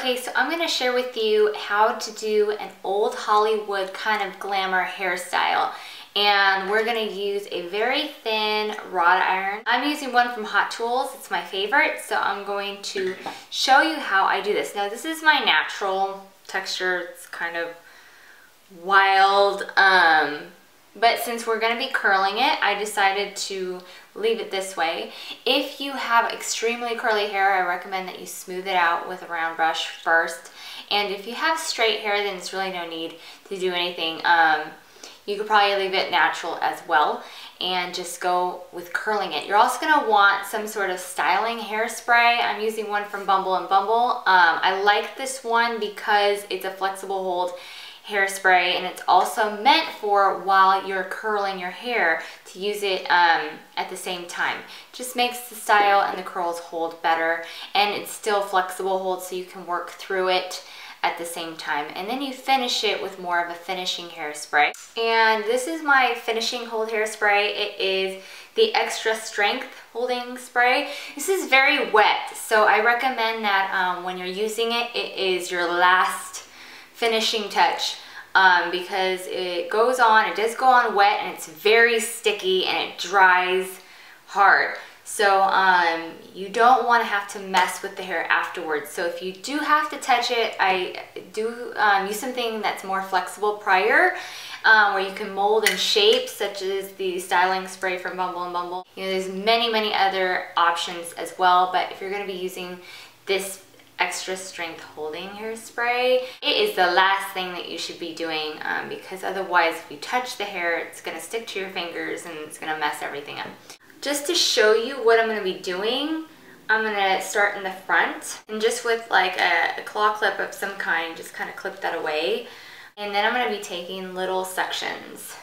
Okay, so I'm going to share with you how to do an old Hollywood kind of glamour hairstyle. And we're going to use a very thin rod iron. I'm using one from Hot Tools. It's my favorite. So I'm going to show you how I do this. Now this is my natural texture. It's kind of wild. But since we're going to be curling it, I decided to leave it this way. If you have extremely curly hair, I recommend that you smooth it out with a round brush first. And if you have straight hair, then it's really no need to do anything. You could probably leave it natural as well and just go with curling it. You're also going to want some sort of styling hairspray. I'm using one from Bumble and Bumble. I like this one because it's a flexible hold hairspray, and it's also meant for while you're curling your hair to use it at the same time. Just makes the style and the curls hold better, and it's still flexible hold so you can work through it at the same time. And then you finish it with more of a finishing hairspray. And this is my finishing hold hairspray. It is the extra strength holding spray. This is very wet, so I recommend that when you're using it, it is your last finishing touch because it does go on wet, and it's very sticky and it dries hard. So you don't want to have to mess with the hair afterwards. So if you do have to touch it, I do use something that's more flexible prior, where you can mold and shape, such as the styling spray from Bumble and Bumble. You know, there's many other options as well, but if you're going to be using this extra strength holding hairspray, it is the last thing that you should be doing because otherwise if you touch the hair, it's going to stick to your fingers and it's going to mess everything up. Just to show you what I'm going to be doing, I'm going to start in the front and just with like a claw clip of some kind, just kind of clip that away. And then I'm going to be taking little sections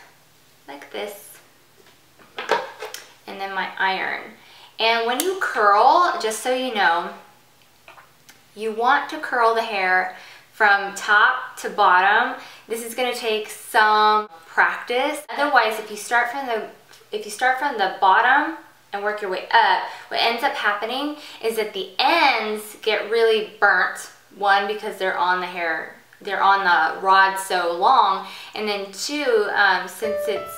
like this, and then my iron. And when you curl, just so you know, you want to curl the hair from top to bottom. This is going to take some practice. Otherwise, if you start from the bottom and work your way up, what ends up happening is that the ends get really burnt. One, because they're on the hair, they're on the rod so long, and then two, since it's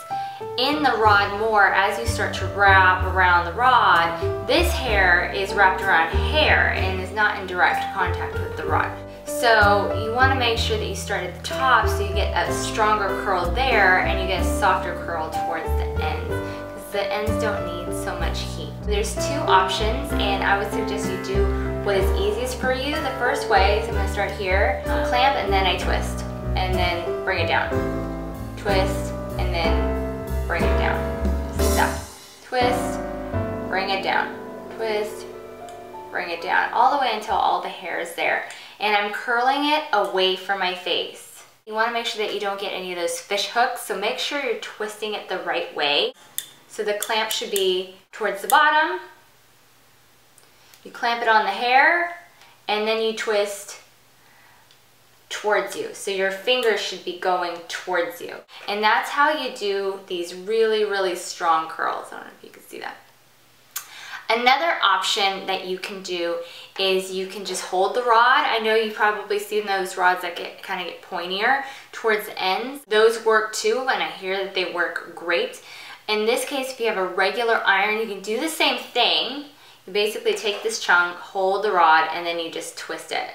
in the rod more, as you start to wrap around the rod, this hair is wrapped around hair and is not in direct contact with the rod. So you want to make sure that you start at the top so you get a stronger curl there and you get a softer curl towards the ends, because the ends don't need so much heat. There's two options, and I would suggest you do what is easiest for you. The first way is I'm going to start here, clamp, and then I twist, and then bring it down. Twist, and then bring it down. Stop. Twist, bring it down. Twist, bring it down. All the way until all the hair is there. And I'm curling it away from my face. You want to make sure that you don't get any of those fish hooks, so make sure you're twisting it the right way. So the clamp should be towards the bottom. You clamp it on the hair, and then you twist towards you. So your fingers should be going towards you. And that's how you do these really strong curls. I don't know if you can see that. Another option that you can do is you can just hold the rod. I know you've probably seen those rods that kind of get pointier towards the ends. Those work too, and I hear that they work great. In this case, if you have a regular iron, you can do the same thing. You basically take this chunk, hold the rod, and then you just twist it.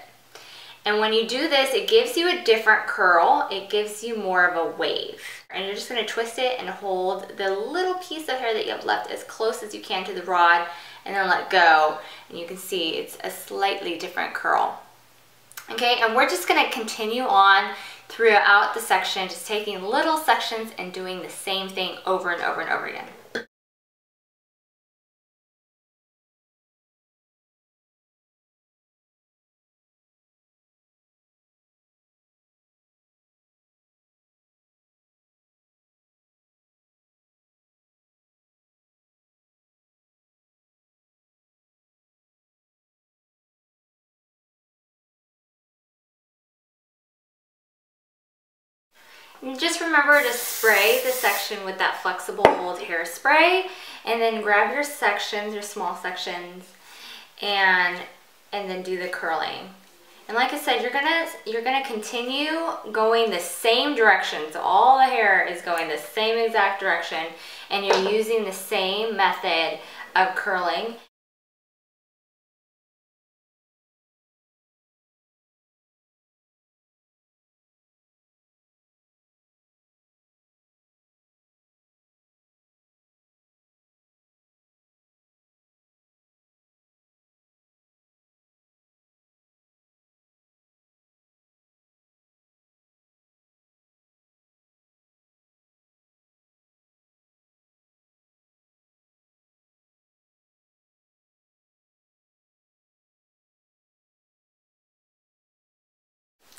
And when you do this, it gives you a different curl. It gives you more of a wave. And you're just going to twist it and hold the little piece of hair that you have left as close as you can to the rod, and then let go. And you can see it's a slightly different curl. Okay, and we're just going to continue on throughout the section, just taking little sections and doing the same thing over and over and over again. And just remember to spray the section with that flexible hold hairspray, and then grab your sections, your small sections, and then do the curling. And like I said, you're gonna continue going the same direction. So all the hair is going the same exact direction, and you're using the same method of curling.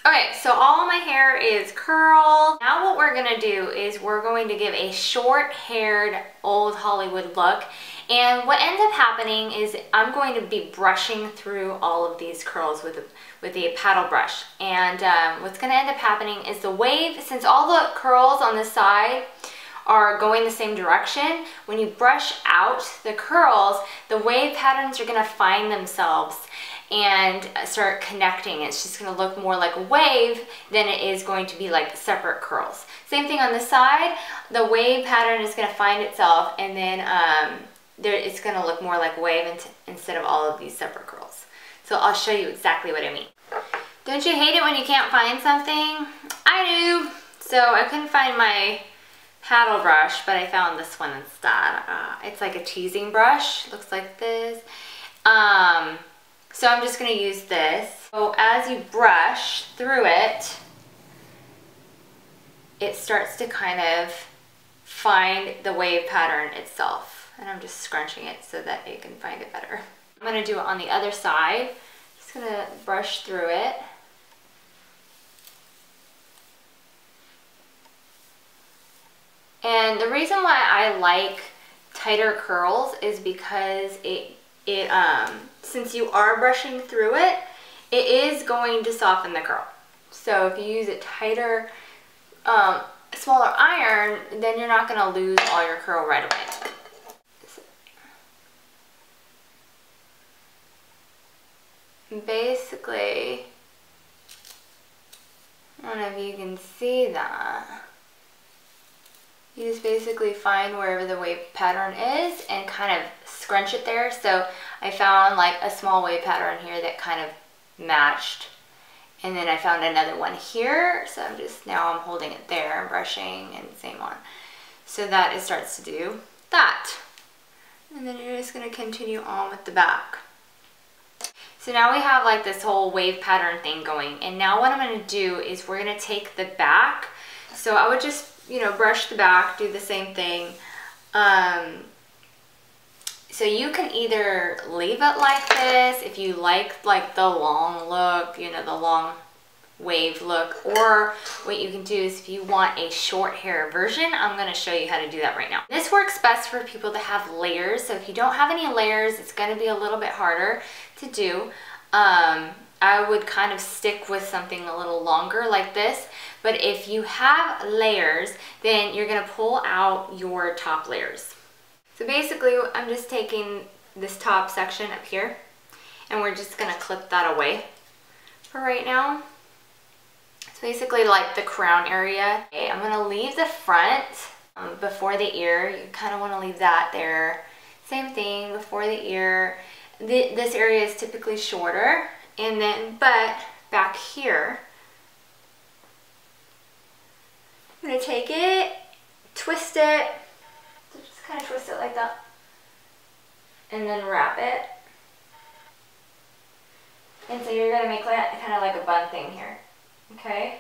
Okay, so all my hair is curled. Now what we're gonna do is we're going to give a short-haired old Hollywood look. And what ends up happening is I'm going to be brushing through all of these curls with a paddle brush. And what's gonna end up happening is the wave, since all the curls on the side are going the same direction, when you brush out the curls, the wave patterns are gonna find themselves and start connecting. It's just gonna look more like a wave than it is going to be like separate curls. Same thing on the side, the wave pattern is gonna find itself, and then it's gonna look more like a wave instead of all of these separate curls. So I'll show you exactly what I mean. Don't you hate it when you can't find something? I do. So I couldn't find my paddle brush, but I found this one instead. It's like a teasing brush, looks like this. So I'm just gonna use this. So as you brush through it, it starts to kind of find the wave pattern itself. And I'm just scrunching it so that it can find it better. I'm gonna do it on the other side. Just gonna brush through it. And the reason why I like tighter curls is because since you are brushing through it, it is going to soften the curl. So if you use a tighter, smaller iron, then you're not gonna lose all your curl right away. Basically, I don't know if you can see that. You just basically find wherever the wave pattern is and kind of scrunch it there. So I found like a small wave pattern here that kind of matched. And then I found another one here. So now I'm holding it there and brushing, and same one. So that it starts to do that. And then you're just gonna continue on with the back. So now we have like this whole wave pattern thing going. And now what I'm gonna do is we're gonna take the back. So I would just, brush the back, do the same thing. So you can either leave it like this if you like the long look, the long wave look, or what you can do is if you want a short hair version, I'm going to show you how to do that right now. This works best for people that have layers. So if you don't have any layers, it's going to be a little bit harder to do. I would kind of stick with something a little longer like this. But if you have layers, then you're gonna pull out your top layers. So basically, I'm just taking this top section up here, and we're just gonna clip that away for right now. It's basically like the crown area. Okay, I'm gonna leave the front before the ear. You kind of wanna leave that there. Same thing, before the ear. This area is typically shorter, and then, but back here, I'm gonna take it, twist it, so just kind of twist it like that, and then wrap it. And so you're gonna make kind of like a bun thing here, okay?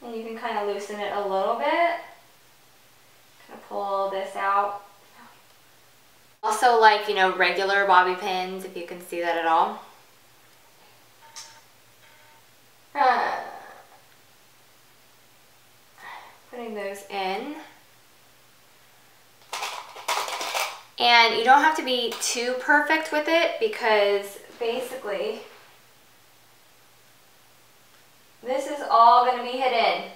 And you can kind of loosen it a little bit. Kind of pull this out. Also like, regular bobby pins, if you can see that at all. Putting those in. And you don't have to be too perfect with it, because basically this is all going to be hidden.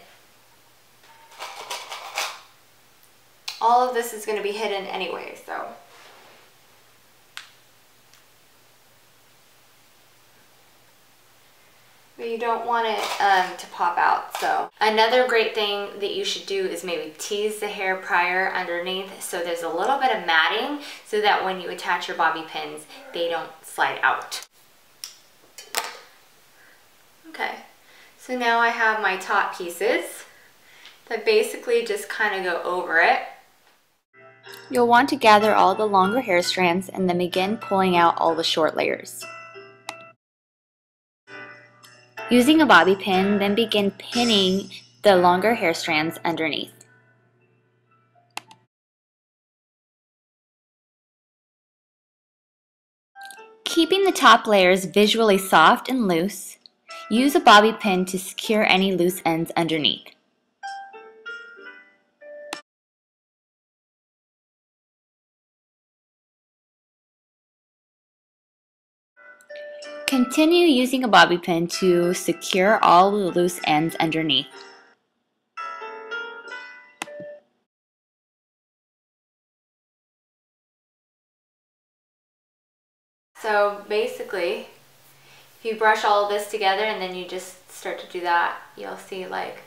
All of this is going to be hidden anyway, so. you don't want it to pop out. So another great thing that you should do is maybe tease the hair prior underneath so there's a little bit of matting so that when you attach your bobby pins, they don't slide out. Okay, so now I have my top pieces that basically just kind of go over it. You'll want to gather all the longer hair strands and then begin pulling out all the short layers. Using a bobby pin, then begin pinning the longer hair strands underneath. Keeping the top layers visually soft and loose, use a bobby pin to secure any loose ends underneath. Continue using a bobby pin to secure all the loose ends underneath. So basically, if you brush all of this together and then you just start to do that, you'll see like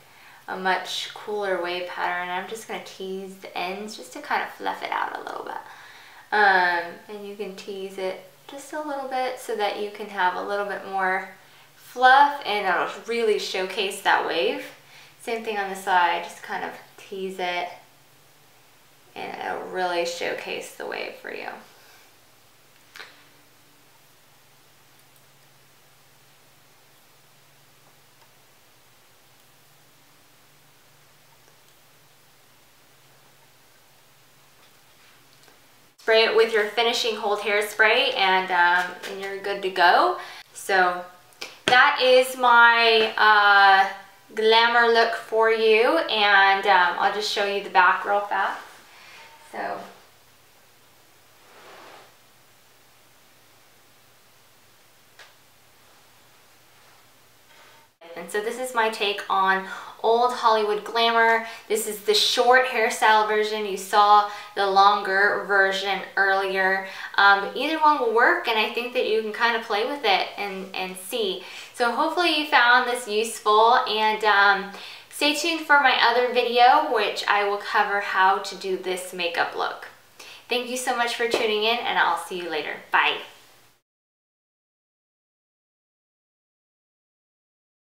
a much cooler wave pattern. I'm just going to tease the ends just to kind of fluff it out a little bit. And you can tease it just a little bit so that you can have a little bit more fluff and it'll really showcase that wave. Same thing on the side, just kind of tease it and it'll really showcase the wave for you. Spray it with your finishing hold hairspray and you're good to go. So that is my glamour look for you, and I'll just show you the back real fast. So and so this is my take on old Hollywood glamour. This is the short hairstyle version. You saw the longer version earlier. Either one will work, and I think that you can kind of play with it and see. So hopefully you found this useful, and stay tuned for my other video, which I will cover how to do this makeup look. Thank you so much for tuning in, and I'll see you later. Bye.